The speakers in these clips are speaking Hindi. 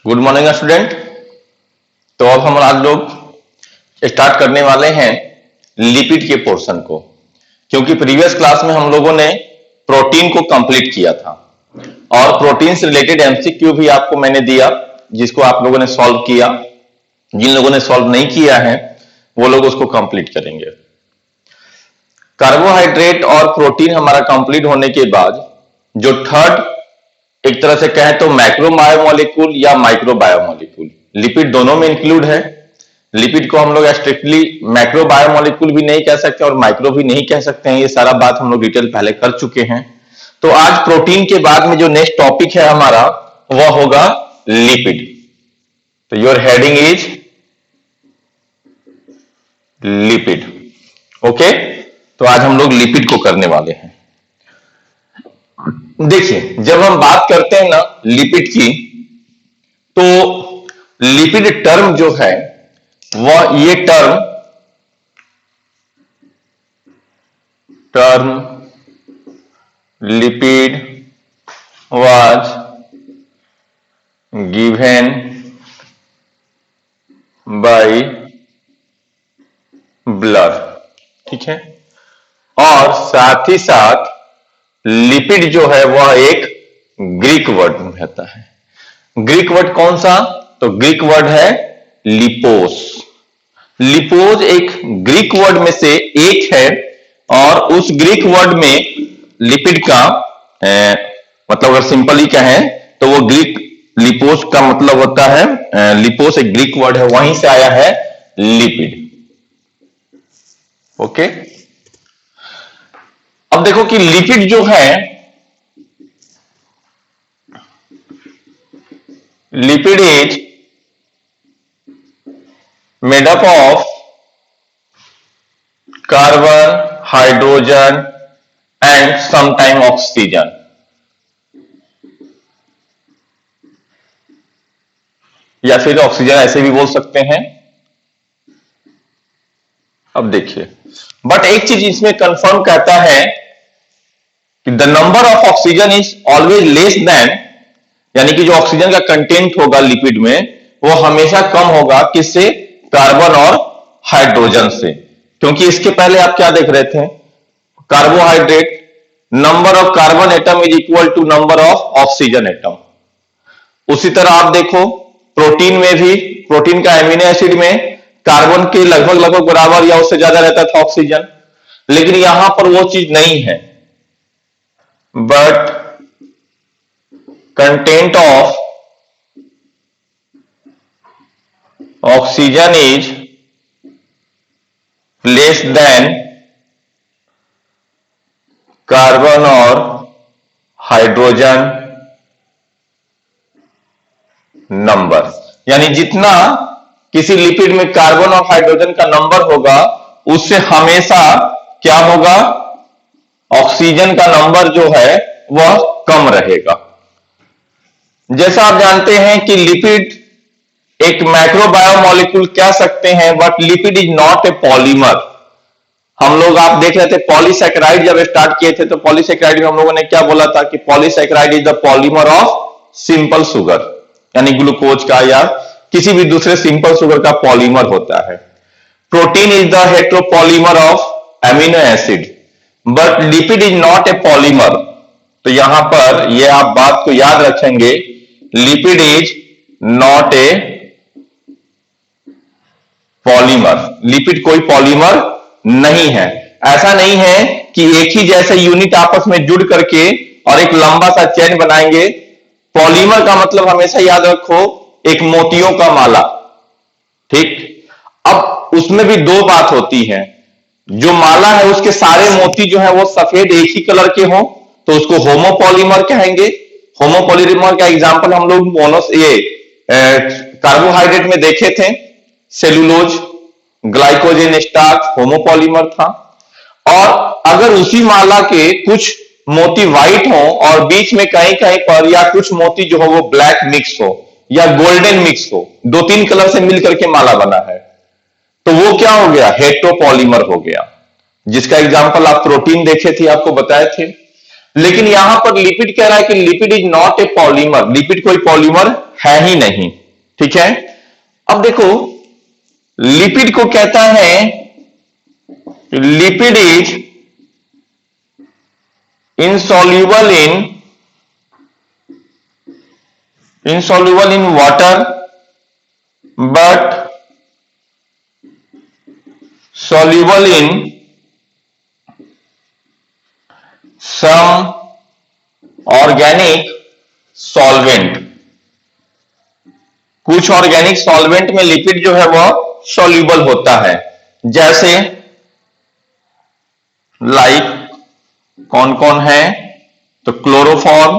Good morning student. तो अब हम आज लोग स्टार्ट करने वाले हैं लिपिड के पोर्शन को, क्योंकि प्रीवियस क्लास में हम लोगों ने प्रोटीन को कंप्लीट किया था और प्रोटीन से रिलेटेड एमसीक्यू भी आपको मैंने दिया, जिसको आप लोगों ने सॉल्व किया। जिन लोगों ने सॉल्व नहीं किया है वो लोग उसको कंप्लीट करेंगे। कार्बोहाइड्रेट और प्रोटीन हमारा कंप्लीट होने के बाद जो थर्ड, एक तरह से कहें तो मैक्रो बायोमोलिक्यूल या माइक्रो बायोमोलिक्यूल, लिपिड दोनों में इंक्लूड है। लिपिड को हम लोग स्ट्रिक्टली मैक्रो बायोमोलिक्यूल भी नहीं कह सकते और माइक्रो भी नहीं कह सकते हैं। ये सारा बात हम लोग डिटेल पहले कर चुके हैं। तो आज प्रोटीन के बाद में जो नेक्स्ट टॉपिक है हमारा वह होगा लिपिड। तो your heading is lipid. Okay, तो आज हम लोग लिपिड को करने वाले हैं। देखिए, जब हम बात करते हैं ना लिपिड की, तो लिपिड टर्म जो है वह ये term lipid was given by blur, ठीक है। और साथ ही साथ लिपिड जो है वह एक ग्रीक वर्ड में रहता है। ग्रीक वर्ड कौन सा? तो ग्रीक वर्ड है लिपोस। लिपोस एक ग्रीक वर्ड में से एक है और उस ग्रीक वर्ड में लिपिड का मतलब अगर सिंपली कहें तो वो ग्रीक लिपोस का मतलब होता है, लिपोस एक ग्रीक वर्ड है, वहीं से आया है लिपिड। ओके, अब देखो कि लिपिड जो है, lipid is made up of carbon, hydrogen and sometime oxygen. या फिर ऑक्सीजन ऐसे भी बोल सकते हैं। अब देखिए, बट एक चीज इसमें कंफर्म कहता है कि the number of oxygen is always less than, यानी कि जो ऑक्सीजन का कंटेंट होगा लिपिड में वो हमेशा कम होगा किससे? कार्बन और हाइड्रोजन से। क्योंकि इसके पहले आप क्या देख रहे थे? Carbohydrate, number of carbon atom is equal to number of oxygen atom. उसी तरह आप देखो प्रोटीन में भी, प्रोटीन का एमिनो एसिड में कार्बन के लगभग बराबर या उससे ज्यादा रहता था ऑक्सीजन, लेकिन यहां पर वो चीज नहीं है। But content of oxygen is less than carbon और हाइड्रोजन नंबर। यानी जितना किसी लिपिड में कार्बन और हाइड्रोजन का नंबर होगा उससे हमेशा क्या होगा? ऑक्सीजन का नंबर जो है वह कम रहेगा। जैसा आप जानते हैं कि लिपिड एक मैक्रो बायोमोलिक्यूल कह सकते हैं, but lipid is not a polymer. हम लोग आप देख रहे थे पॉलीसैकेराइड जब स्टार्ट किए थे तो पॉलीसैकेराइड में हम लोगों ने क्या बोला था कि polysaccharide is the polymer of simple sugar, यानी ग्लूकोज का या किसी भी दूसरे सिंपल शुगर का पॉलीमर होता है। Protein is the heteropolymer of amino acid, but lipid is not a polymer. तो यहां पर ये आप बात को याद रखेंगे, lipid is not a polymer. Lipid कोई पॉलीमर नहीं है। ऐसा नहीं है कि एक ही जैसे यूनिट आपस में जुड़ करके और एक लंबा सा चेन बनाएंगे। पॉलीमर का मतलब हमेशा याद रखो एक मोतियों का माला, ठीक। अब उसमें भी दो बात होती है, जो माला है उसके सारे मोती जो है वो सफेद एक ही कलर के हों तो उसको होमोपॉलीमर कहेंगे। होमोपॉलीमर का एग्जांपल हम लोग कार्बोहाइड्रेट में देखे थे, सेलुलोज, ग्लाइकोजन, स्टार्च होमोपॉलीमर था। और अगर उसी माला के कुछ मोती व्हाइट हो और बीच में कहीं कहीं पर या कुछ मोती जो हो वो ब्लैक मिक्स हो या गोल्डन मिक्स हो, दो तीन कलर से मिलकर के माला बना है, तो वो क्या हो गया? हेटेरोपॉलीमर हो गया, जिसका एग्जांपल आप प्रोटीन देखे थे, आपको बताए थे। लेकिन यहां पर लिपिड कह रहा है कि lipid is not a polymer, lipid कोई पॉलीमर है ही नहीं। ठीक है, अब देखो लिपिड को कहता है, lipid is insoluble in water but soluble in some organic solvent। कुछ ऑर्गेनिक सॉल्वेंट में लिपिड जो है वह सॉल्युबल होता है, जैसे लाइक कौन कौन है, तो क्लोरोफॉर्म,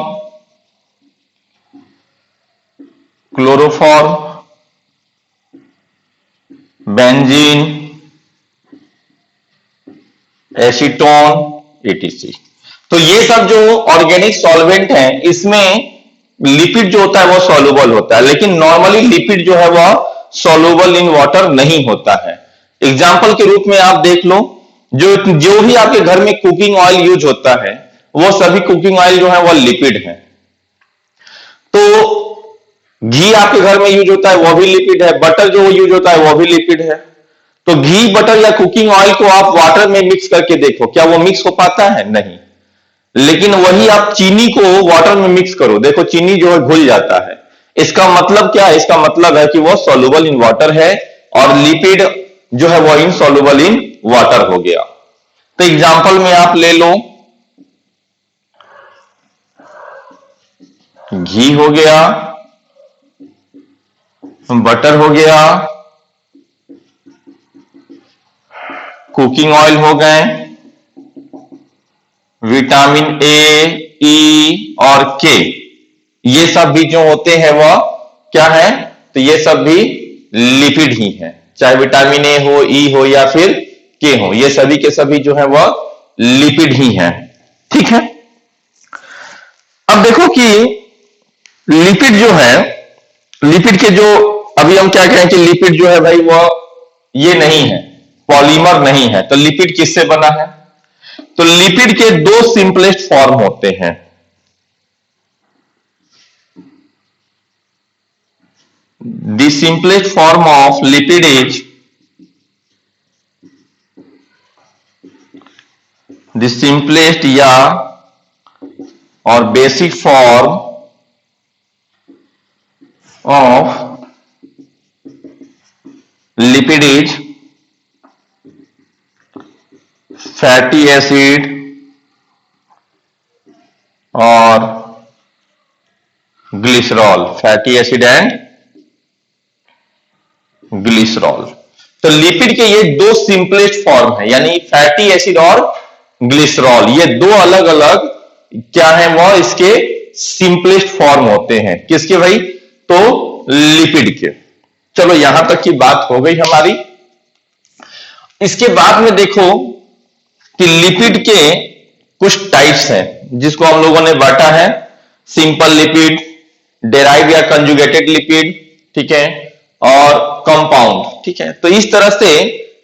बेंजीन, एसीटोन, एटीसी। तो ये सब जो ऑर्गेनिक सॉल्वेंट हैं इसमें लिपिड जो होता है वो सॉल्युबल होता है, लेकिन नॉर्मली लिपिड जो है वह सॉल्युबल इन वाटर नहीं होता है। एग्जाम्पल के रूप में आप देख लो, जो जो भी आपके घर में कुकिंग ऑयल यूज होता है वो सभी कुकिंग ऑयल जो है वह लिपिड है। तो घी आपके घर में यूज होता है वो भी लिपिड है, बटर जो यूज होता है वो भी लिपिड है। तो घी, बटर या कुकिंग ऑयल को आप वाटर में मिक्स करके देखो, क्या वो मिक्स हो पाता है? नहीं। लेकिन वही आप चीनी को वाटर में मिक्स करो, देखो चीनी जो है घुल जाता है। इसका मतलब क्या है? इसका मतलब है कि वो सॉल्युबल इन वाटर है, और लिपिड जो है वो इनसॉल्युबल इन वाटर हो गया। तो एग्जांपल में आप ले लो, घी हो गया, बटर हो गया, कुकिंग ऑयल हो गए, विटामिन ए, ई और के, ये सब भी जो होते हैं वह क्या है? तो ये सब भी लिपिड ही है, चाहे विटामिन ए हो, ई हो या फिर के हो, ये सभी के सभी जो है वह लिपिड ही है। ठीक है, अब देखो कि लिपिड जो है, लिपिड के जो अभी हम क्या कहें कि लिपिड जो है भाई वह ये नहीं है, पॉलीमर नहीं है। तो लिपिड किससे बना है? तो लिपिड के दो सिंपलेस्ट फॉर्म होते हैं। The simplest form of lipid is the simplest या और basic form of lipid is fatty acid और glycerol, fatty acid and glycerol. तो लिपिड के ये दो सिंपलेस्ट फॉर्म है, यानी फैटी एसिड और ग्लिसरॉल, ये दो अलग अलग क्या है, वो इसके सिंपलेस्ट फॉर्म होते हैं। किसके भाई? तो लिपिड के। चलो यहां तक की बात हो गई हमारी। इसके बाद में देखो कि लिपिड के कुछ टाइप्स हैं जिसको हम लोगों ने बांटा है, सिंपल लिपिड, डेराइव या कंजुगेटेड लिपिड, ठीक है, और कंपाउंड। ठीक है, तो इस तरह से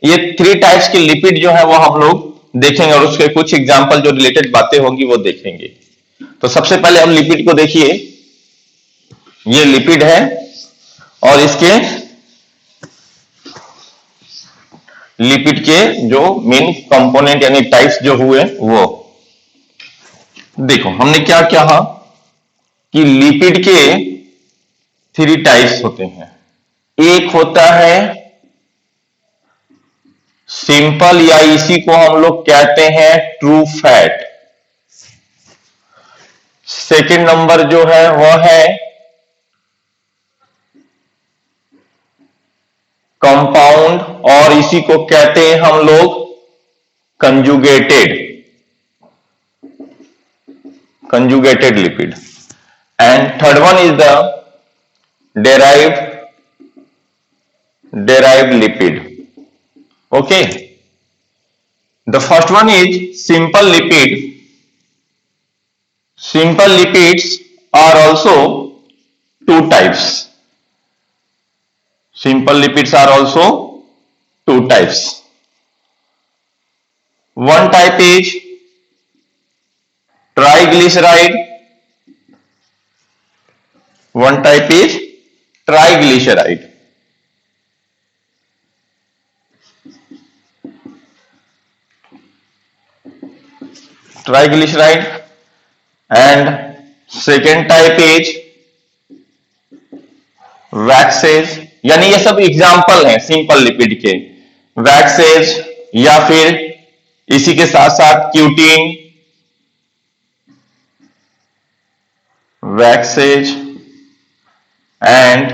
ये 3 टाइप्स के लिपिड जो है वो हम लोग देखेंगे, और उसके कुछ एग्जांपल जो रिलेटेड बातें होंगी वो देखेंगे। तो सबसे पहले हम लिपिड को देखिए, ये लिपिड है और इसके लिपिड के जो मेन कंपोनेंट यानी टाइप्स जो हुए वो देखो। हमने क्या कहा कि लिपिड के 3 टाइप्स होते हैं। एक होता है सिंपल, या इसी को हम लोग कहते हैं ट्रू फैट। सेकंड नंबर जो है वह है कंपाउंड, और इसी को कहते हैं हम लोग conjugated lipid. And third one is the derived lipid. Okay, the first one is simple lipid. Simple lipids are also 2 types. Simple lipids are also 2 types. One type is triglyceride, one type is triglyceride. Triglyceride and second type is waxes, यानी ये सब एग्जाम्पल हैं सिंपल लिपिड के। वैक्सेज या फिर इसी के साथ साथ क्यूटीन, वैक्सेज एंड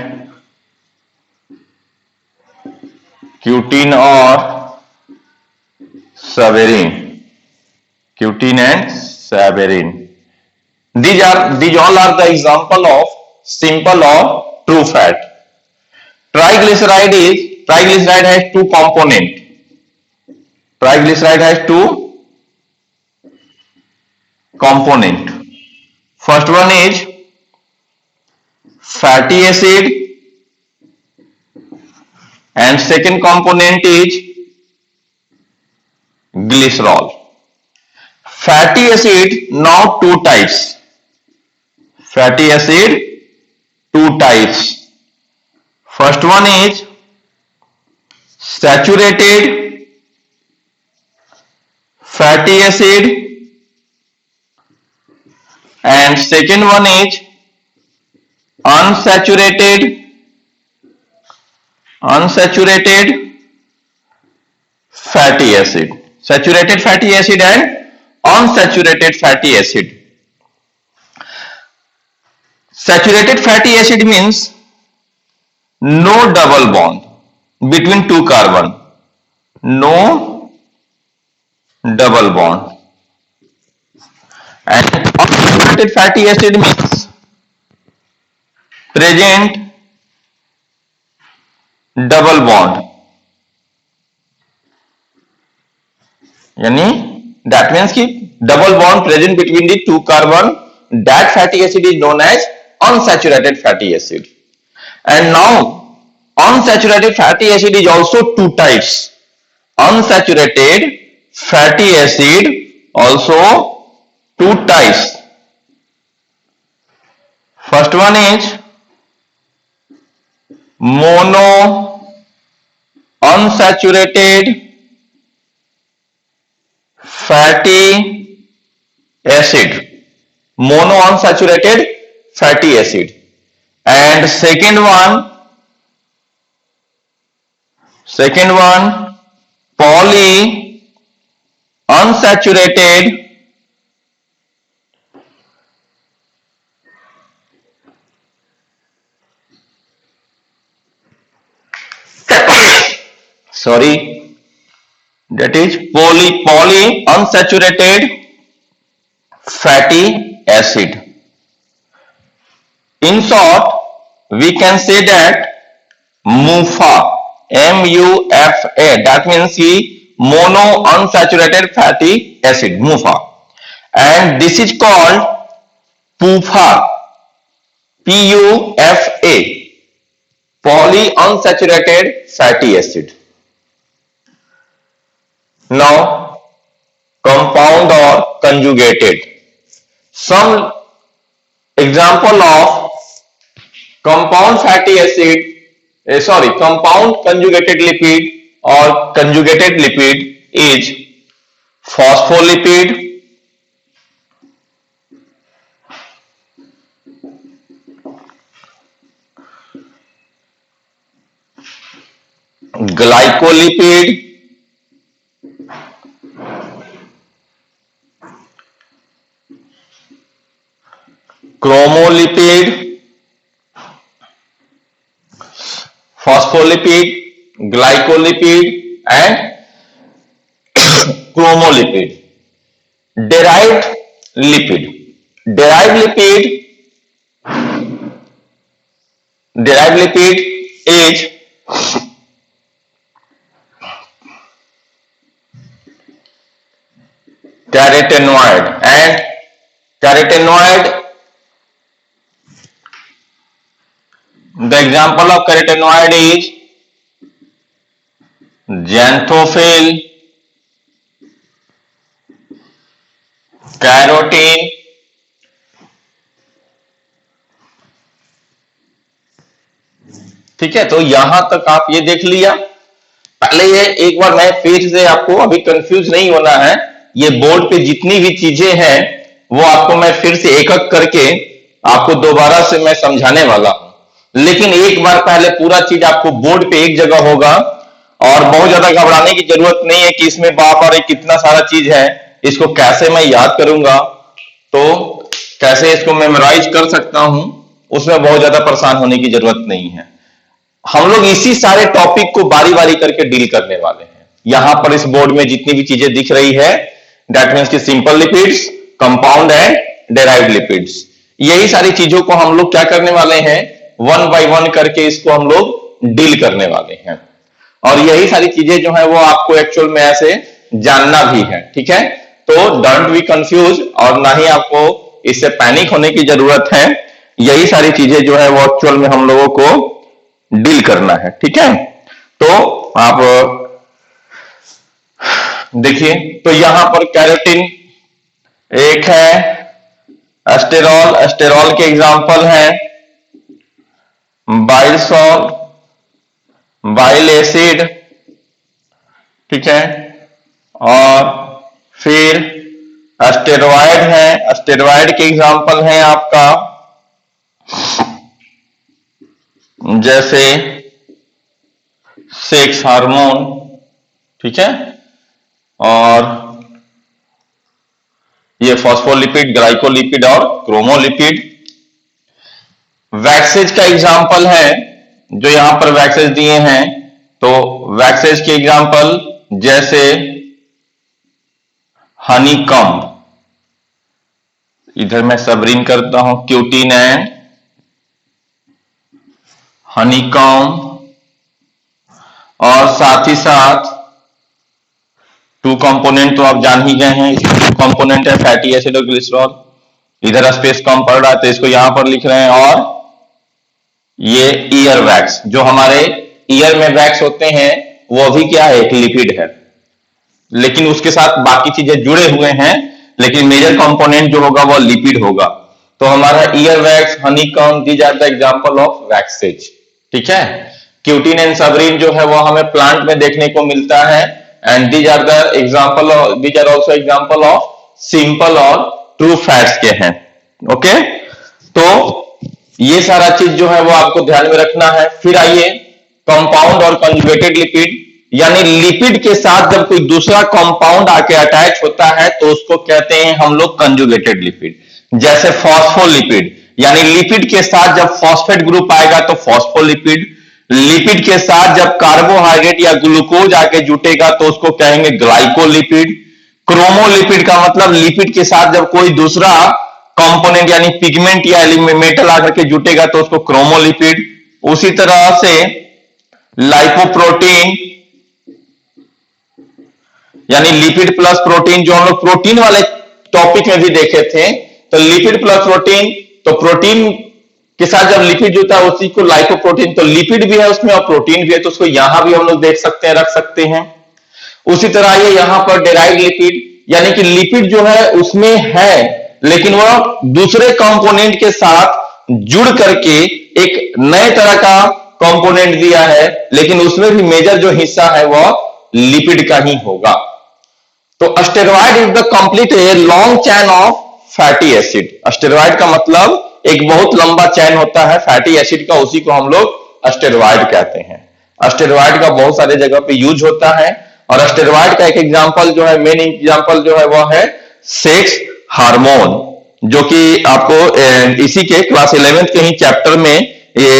क्यूटीन और suberin, cutin and suberin, these all are the example of simple or true fat. Triglyceride has two component. Triglyceride has two component. First one is fatty acid and second component is glycerol. Fatty acid, now two types. Fatty acid, two types. First one is saturated fatty acid and second one is unsaturated fatty acid. Saturated fatty acid and unsaturated fatty acid. Saturated fatty acid means no double bond between two carbon, no double bond. And unsaturated fatty acid means present double bond, यानी that means कि double bond present between the two carbon, that fatty acid is known as unsaturated fatty acid. And now unsaturated fatty acid is also two types. Unsaturated fatty acid also two types. First one is mono unsaturated fatty acid, mono unsaturated fatty acid. And second one poly unsaturated that is poly unsaturated fatty acid. In short, we can say that MUFA, MUFA, that means mono unsaturated fatty acid, MUFA. And this is called PUFA, PUFA, polyunsaturated fatty acid. Now, compound or conjugated. Some example of compound fatty acid, compound conjugated lipid or conjugated lipid is phospholipid, glycolipid, chromolipid, phospholipid, glycolipid and chromolipid. Derived lipid. Derived lipid is carotenoid, and carotenoid, the example of carotenoid is xanthophyll, carotene, ठीक है, तो यहां तक आप ये देख लिया। पहले ये एक बार मैं फिर से आपको, अभी कंफ्यूज नहीं होना है, ये बोर्ड पे जितनी भी चीजें हैं वो आपको मैं फिर से एक एक करके आपको दोबारा से मैं समझाने वाला हूं। लेकिन एक बार पहले पूरा चीज आपको बोर्ड पे एक जगह होगा, और बहुत ज्यादा घबराने की जरूरत नहीं है कि इसमें बार बार कितना सारा चीज है, इसको कैसे मैं याद करूंगा, तो कैसे इसको मेमोराइज कर सकता हूं, उसमें बहुत ज्यादा परेशान होने की जरूरत नहीं है। हम लोग इसी सारे टॉपिक को बारी बारी करके डील करने वाले हैं। यहां पर इस बोर्ड में जितनी भी चीजें दिख रही है, दैट मीन्स की simple lipids, compound and derived lipids, यही सारी चीजों को हम लोग क्या करने वाले हैं, वन बाय वन करके इसको हम लोग डील करने वाले हैं। और यही सारी चीजें जो है वो आपको एक्चुअल में ऐसे जानना भी है। ठीक है, तो डोंट बी कंफ्यूज, और ना ही आपको इससे पैनिक होने की जरूरत है। यही सारी चीजें जो है वो एक्चुअल में हम लोगों को डील करना है। ठीक है, तो आप देखिए, तो यहां पर कैरोटीन एक है, एस्टेरॉल, एस्टेरॉल के एग्जांपल हैं बाइल सॉल्ट, बाइल एसिड, ठीक है, और फिर एस्टेरॉयड है, एस्टेरॉयड के एग्जांपल हैं आपका जैसे सेक्स हार्मोन, ठीक है, और ये फॉस्फोलिपिड, ग्लाइकोलिपिड और क्रोमोलिपिड। वैक्सेज का एग्जांपल है, जो यहां पर वैक्सेज दिए हैं, तो वैक्सेज के एग्जांपल जैसे हनीकॉम्ब, इधर मैं सबरीन करता हूं, क्यूटीन एंड हनीकॉम्ब, और साथ ही साथ टू कंपोनेंट तो आप जान ही गए हैं, टू कंपोनेंट है फैटी एसिड और ग्लिसरॉल। इधर स्पेस कम पड़ रहा है तो इसको यहां पर लिख रहे हैं। और ये ईयर वैक्स, जो हमारे ईयर में वैक्स होते हैं, वो भी क्या है, एक लिपिड है, लेकिन उसके साथ बाकी चीजें जुड़े हुए हैं, लेकिन मेजर कंपोनेंट जो होगा वो लिपिड होगा। तो हमारा ear wax, honeycomb, these are the example of waxes. ठीक है, क्यूटीन एंड सबरीन जो है वो हमें प्लांट में देखने को मिलता है, and these are the example, these are also example of simple और ट्रू फैट्स के हैं। ओके, तो ये सारा चीज जो है वो आपको ध्यान में रखना है। फिर आइए कंपाउंड और कंजुगेटेड लिपिड, यानी लिपिड के साथ जब कोई दूसरा कंपाउंड आके अटैच होता है तो उसको कहते हैं हम लोग कंजुगेटेड लिपिड। जैसे फॉस्फोलिपिड, यानी लिपिड के साथ जब फॉस्फेट ग्रुप आएगा तो फॉस्फोलिपिड, लिपिड के साथ जब कार्बोहाइड्रेट या ग्लूकोज आके जुटेगा तो उसको कहेंगे ग्लाइकोलिपिड। क्रोमोलिपिड का मतलब लिपिड के साथ जब कोई दूसरा कंपोनेंट यानी पिगमेंट या मेटल आकर के जुटेगा तो उसको क्रोमोलिपिड। उसी तरह से लाइपोप्रोटीन, यानी लिपिड प्लस प्रोटीन, जो हम लोग प्रोटीन वाले टॉपिक में भी देखे थे, तो लिपिड प्लस प्रोटीन, तो प्रोटीन के साथ जब लिपिड जुड़ता है उसी को लाइपोप्रोटीन, तो लिपिड भी है उसमें और प्रोटीन भी है, तो उसको यहां भी हम लोग देख सकते हैं, रख सकते हैं। उसी तरह ये यहां पर डेराइव्ड लिपिड, यानी कि लिपिड जो है उसमें है लेकिन वह दूसरे कंपोनेंट के साथ जुड़ करके एक नए तरह का कंपोनेंट दिया है, लेकिन उसमें भी मेजर जो हिस्सा है वह लिपिड का ही होगा। तो steroid is the complete a long chain of fatty acid. Steroid का मतलब एक बहुत लंबा चैन होता है फैटी एसिड का, उसी को हम लोग स्टेरॉइड कहते हैं। स्टेरॉइड का बहुत सारे जगह पे यूज होता है, और स्टेरॉइड का एक एग्जांपल जो है, मेन एग्जांपल जो है वह है सेक्स हार्मोन, जो कि आपको इसी के क्लास 11th के ही चैप्टर में, ये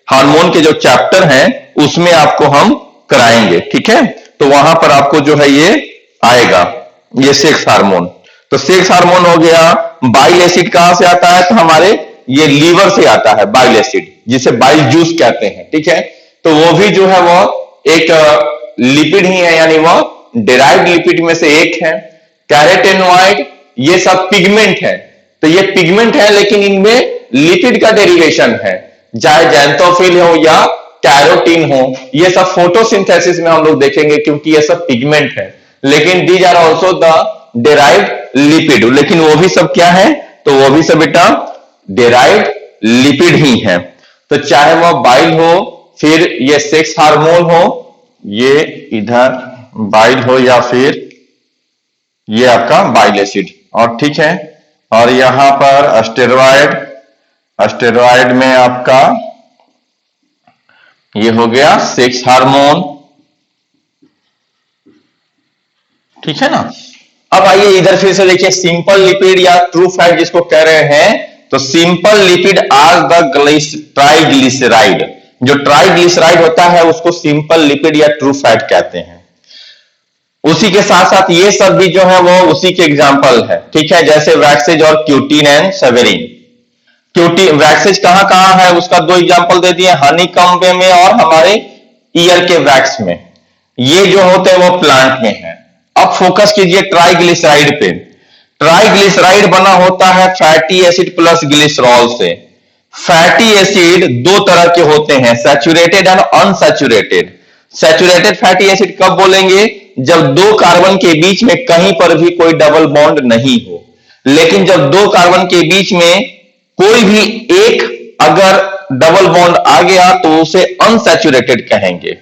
हार्मोन के जो चैप्टर हैं उसमें आपको हम कराएंगे। ठीक है, तो वहां पर आपको जो है ये आएगा, ये सेक्स हार्मोन। तो सेक्स हार्मोन हो गया। बाइल एसिड कहां से आता है, तो हमारे ये लीवर से आता है बाइल एसिड, जिसे बाइल जूस कहते हैं। ठीक है, तो वो भी जो है वो एक लिपिड ही है, यानी वो डेराइव्ड लिपिड में से एक है। कैरोटेनॉइड, ये सब पिगमेंट है, तो ये पिगमेंट है लेकिन इनमें लिपिड का डेरिवेशन है, चाहे जैंथोफिल हो या कैरोटीन हो, ये सब फोटोसिंथेसिस में हम लोग देखेंगे क्योंकि ये सब पिगमेंट है। लेकिन these are also the derived lipid, लेकिन वो भी सब क्या है, तो वो भी सब बेटा डेराइव्ड लिपिड ही है। तो चाहे वह बाइल हो, फिर ये सेक्स हार्मोन हो, ये इधर बाइल हो, या फिर ये आपका बाइल एसिड, और ठीक है। और यहां पर स्टेरॉयड, स्टेरॉयड में आपका ये हो गया सेक्स हार्मोन, ठीक है ना। अब आइए इधर फिर से देखिए, सिंपल लिपिड या ट्रू फैट जिसको कह रहे हैं, तो simple lipid are the triglyceride, जो ट्राइग्लिसराइड होता है उसको सिंपल लिपिड या ट्रू फैट कहते हैं। उसी के साथ साथ ये सब भी जो है वो उसी के एग्जाम्पल है, ठीक है। जैसे वैक्सेज और क्यूटीन एंड सेवेरिन। क्यूटीन वैक्सेज कहां कहां है उसका दो एग्जाम्पल दे दिए, हनीकॉम्ब में और हमारे ईयर के वैक्स में। ये जो होते हैं वो प्लांट में है। अब फोकस कीजिए ट्राइग्लिसराइड पे। ट्राइग्लिसराइड बना होता है फैटी एसिड प्लस ग्लिसरॉल से। फैटी एसिड दो तरह के होते हैं, saturated and unsaturated. Saturated fatty acid कब बोलेंगे, जब दो कार्बन के बीच में कहीं पर भी कोई डबल बॉन्ड नहीं हो। लेकिन जब दो कार्बन के बीच में कोई भी एक अगर डबल बॉन्ड आ गया तो उसे अनसैचुरेटेड कहेंगे।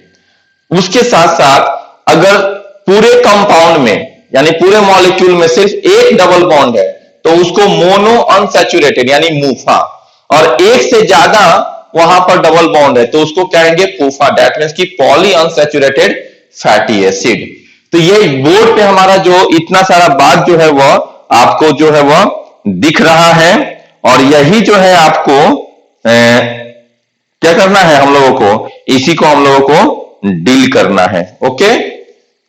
उसके साथ साथ अगर पूरे कंपाउंड में यानी पूरे मॉलिक्यूल में सिर्फ एक डबल बॉन्ड है तो उसको मोनो अनसैचुरेटेड यानी मूफा, और एक से ज्यादा वहां पर डबल बॉन्ड है तो उसको कहेंगे पोफा, दैट मींस की पॉली अनसैचुरेटेड फैटी एसिड। तो ये बोर्ड पे हमारा जो इतना सारा बात जो है वह आपको जो है वह दिख रहा है, और यही जो है आपको क्या करना है, हम लोगों को इसी को हम लोगों को डील करना है। ओके,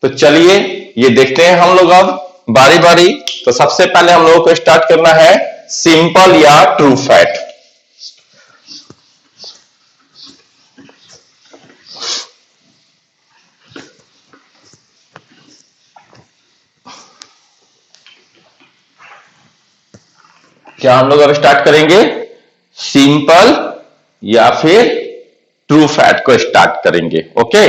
तो चलिए ये देखते हैं हम लोग अब बारी बारी। तो सबसे पहले हम लोगों को स्टार्ट करना है सिंपल या ट्रू फैट। क्या हम लोग अब स्टार्ट करेंगे, सिंपल या फिर ट्रू फैट को स्टार्ट करेंगे। ओके